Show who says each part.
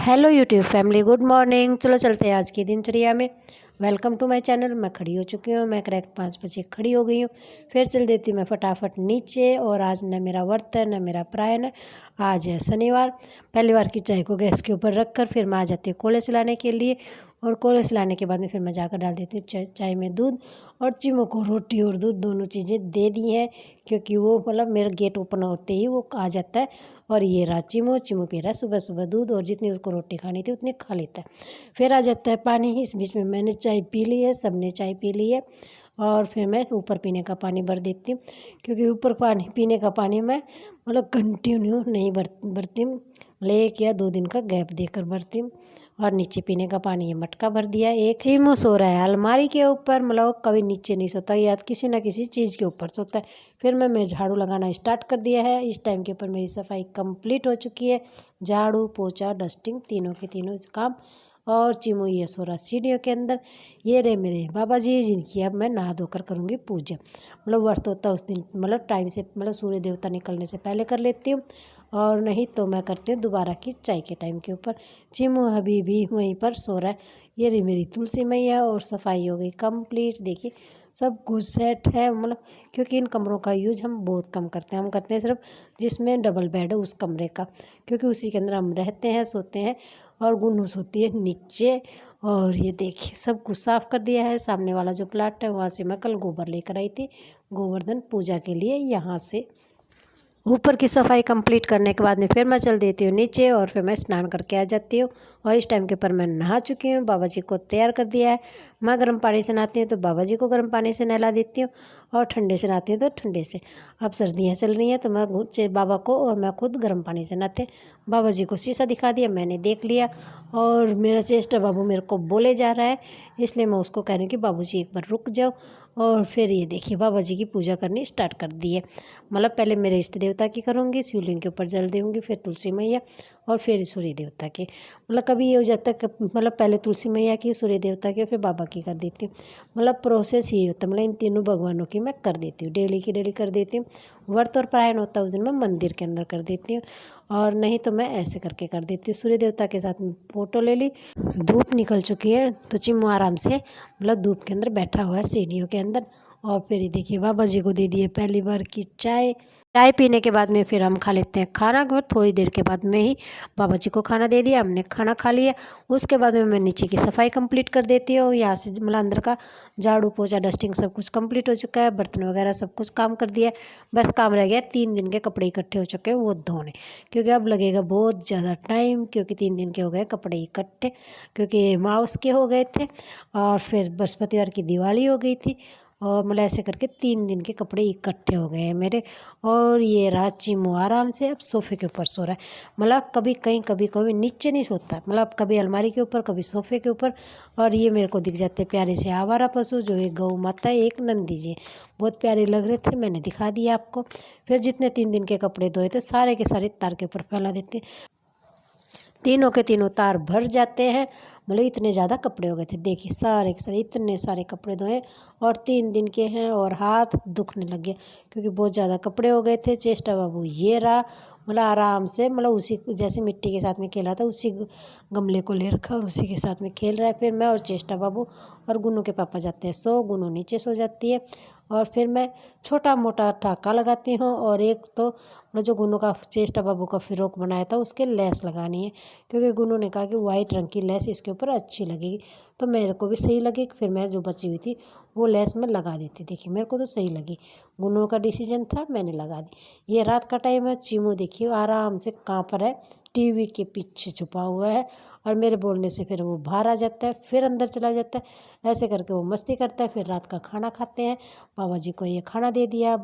Speaker 1: Hello YouTube family, good morning. चलो चलते हैं आज की दिनचर्या में। Welcome to my channel. मैं खड़ी हो चुकी हूँ, मैं करेक्ट 5 बजे खड़ी हो गई हूँ। फिर चल देती हूँ मैं फटाफट नीचे। और आज न मेरा व्रत है न मेरा प्रायन है। आज है शनिवार। पहली बार की चाय को गैस के ऊपर रख कर फिर मैं आ जाती हूँ कोले सिलाने के लिए। और कोले सिलाने के बाद में फिर मैं जाकर डाल देती हूँ चाय में दूध। और चिमो को रोटी और दूध दोनों चीज़ें दे दी हैं, क्योंकि वो मतलब मेरा गेट ओपन होते ही वो आ जाता है। और ये रहा चिमो पी रहा है सुबह सुबह दूध, और जितनी उसको रोटी खानी थी उतनी खा लेता है। फिर आ जाता है पानी। इस बीच में मैंने चाय पी ली है, सबने चाय पी ली है। और फिर मैं ऊपर पीने का पानी भर देती हूँ, क्योंकि ऊपर पानी पीने का पानी मैं मतलब कंटिन्यू नहीं भरती हूँ, मतलब 1 या 2 दिन का गैप देकर भरती हूँ। और नीचे पीने का पानी ये मटका भर दिया। एक चीमू सो रहा है अलमारी के ऊपर, मतलब कभी नीचे नहीं सोता, या किसी ना किसी चीज़ के ऊपर सोता है। फिर मैं झाड़ू लगाना स्टार्ट कर दिया है। इस टाइम के ऊपर मेरी सफाई कंप्लीट हो चुकी है। झाड़ू पोछा डस्टिंग तीनों के तीनों काम। और चिमू ये सो रहा सीढ़ियों के अंदर। ये रहे मेरे बाबा जी, जिनकी अब मैं नहा धोकर करूँगी पूजा। मतलब व्रत होता उस दिन, मतलब टाइम से, मतलब सूर्य देवता निकलने से पहले कर लेती हूँ, और नहीं तो मैं करती हूँ दोबारा की चाय के टाइम के ऊपर। चिमू अभी भी वहीं पर सो रहा है। ये रही मेरी तुलसी मैया। और सफाई हो गई कंप्लीट। देखिए सब कुछ सेट है, मतलब क्योंकि इन कमरों का यूज हम बहुत कम करते हैं। हम करते हैं सिर्फ जिसमें डबल बेड है उस कमरे का, क्योंकि उसी के अंदर हम रहते हैं, सोते हैं। और गुन्नूस होती है नीचे। और ये देखिए सब कुछ साफ़ कर दिया है। सामने वाला जो प्लाट है वहाँ से मैं कल गोबर लेकर आई थी, गोवर्धन पूजा के लिए। यहाँ से ऊपर की सफाई कंप्लीट करने के बाद में फिर मैं चल देती हूँ नीचे, और फिर मैं स्नान करके आ जाती हूँ। और इस टाइम के ऊपर मैं नहा चुकी हूँ। बाबा जी को तैयार कर दिया है। मैं गर्म पानी से नहाती हूँ तो बाबा जी को गर्म पानी से नहला देती हूँ, और ठंडे से नहाती हूँ तो ठंडे से। अब सर्दियाँ चल रही हैं तो मैं बाबा को और मैं खुद गर्म पानी से नहाते। बाबा जी को शीशा दिखा दिया, मैंने देख लिया। और मेरा चेष्टा बाबू मेरे को बोले जा रहा है, इसलिए मैं उसको कह रही हूँ कि बाबू जी एक बार रुक जाओ। और फिर ये देखिए बाबा जी की पूजा करनी स्टार्ट कर दी है। मतलब पहले मेरे इष्ट देवता की करूँगी, शिवलिंग के ऊपर जल दूँगी, फिर तुलसी मैया, और फिर सूर्य देवता की। मतलब कभी ये हो जाता है मतलब पहले तुलसी मैया की, सूर्य देवता की, फिर बाबा की कर देती हूँ। मतलब प्रोसेस यही होता है। मतलब इन तीनों भगवानों की मैं कर देती हूँ, डेली की डेली कर देती हूँ। व्रत और पारायण होता है उस दिन मैं मंदिर के अंदर कर देती हूँ, और नहीं तो मैं ऐसे करके कर देती हूँ। सूर्य देवता के साथ में फ़ोटो ले ली। धूप निकल चुकी है तो चिम्मू आराम से मतलब धूप के अंदर बैठा हुआ है सीढ़ियों के अंदर। और फिर ये देखिए बाबा जी को दे दिए पहली बार की चाय। चाय पीने के बाद में फिर हम खा लेते हैं खाना। और थोड़ी देर के बाद में ही बाबा जी को खाना दे दिया, हमने खाना खा लिया। उसके बाद में मैं नीचे की सफाई कंप्लीट कर देती हूँ। यहाँ से मतलब अंदर का झाड़ू पोछा डस्टिंग सब कुछ कंप्लीट हो चुका है। बर्तन वगैरह सब कुछ काम कर दिया है। बस काम रह गया 3 दिन के कपड़े इकट्ठे हो चुके हैं वो धोने, क्योंकि अब लगेगा बहुत ज़्यादा टाइम, क्योंकि 3 दिन के हो गए कपड़े इकट्ठे, क्योंकि माउस के हो गए थे। और फिर बृहस्पतिवार की दिवाली हो गई थी, और मतलब ऐसे करके 3 दिन के कपड़े इकट्ठे हो गए हैं मेरे। और ये रात चिमू आराम से अब सोफ़े के ऊपर सो रहा है। मतलब कभी कहीं कभी कभी नीचे नहीं सोता, मतलब कभी अलमारी के ऊपर कभी सोफ़े के ऊपर। और ये मेरे को दिख जाते प्यारे से आवारा पशु, जो एक गौ माता है एक नंदी जी, बहुत प्यारे लग रहे थे, मैंने दिखा दिया आपको। फिर जितने 3 दिन के कपड़े धोए थे सारे के सारे तार के ऊपर फैला देते। तीनों के तीनों तार भर जाते हैं। मतलब इतने ज़्यादा कपड़े हो गए थे, देखिए सारे के सारे इतने सारे कपड़े धोए। और 3 दिन के हैं, और हाथ दुखने लगे क्योंकि बहुत ज़्यादा कपड़े हो गए थे। चेष्टा बाबू ये रहा, मतलब आराम से, मतलब उसी जैसे मिट्टी के साथ में खेला था उसी गमले को ले रखा और उसी के साथ में खेल रहा है। फिर मैं और चेष्टा बाबू और गुन्नू के पापा जाते हैं सो, गुन्नू नीचे सो जाती है। और फिर मैं छोटा मोटा टाका लगाती हूँ, और एक तो मतलब जो गुन्नू का चेष्टा बाबू का फिरोक बनाया था उसके लेस लगानी है, क्योंकि गुन्नू ने कहा कि वाइट रंग की लेस इसके ऊपर अच्छी लगेगी। तो मेरे को भी सही लगी। फिर मैं जो बची हुई थी वो लेस में लगा दी थी। देखिए मेरे को तो सही लगी, गुन्नू का डिसीजन था, मैंने लगा दी। ये रात का टाइम है। चिमू देखिए आराम से कहाँ पर है, टीवी के पीछे छुपा हुआ है। और मेरे बोलने से फिर वो बाहर आ जाता है, फिर अंदर चला जाता है। ऐसे करके वो मस्ती करता है। फिर रात का खाना खाते हैं। बाबा जी को ये खाना दे दिया।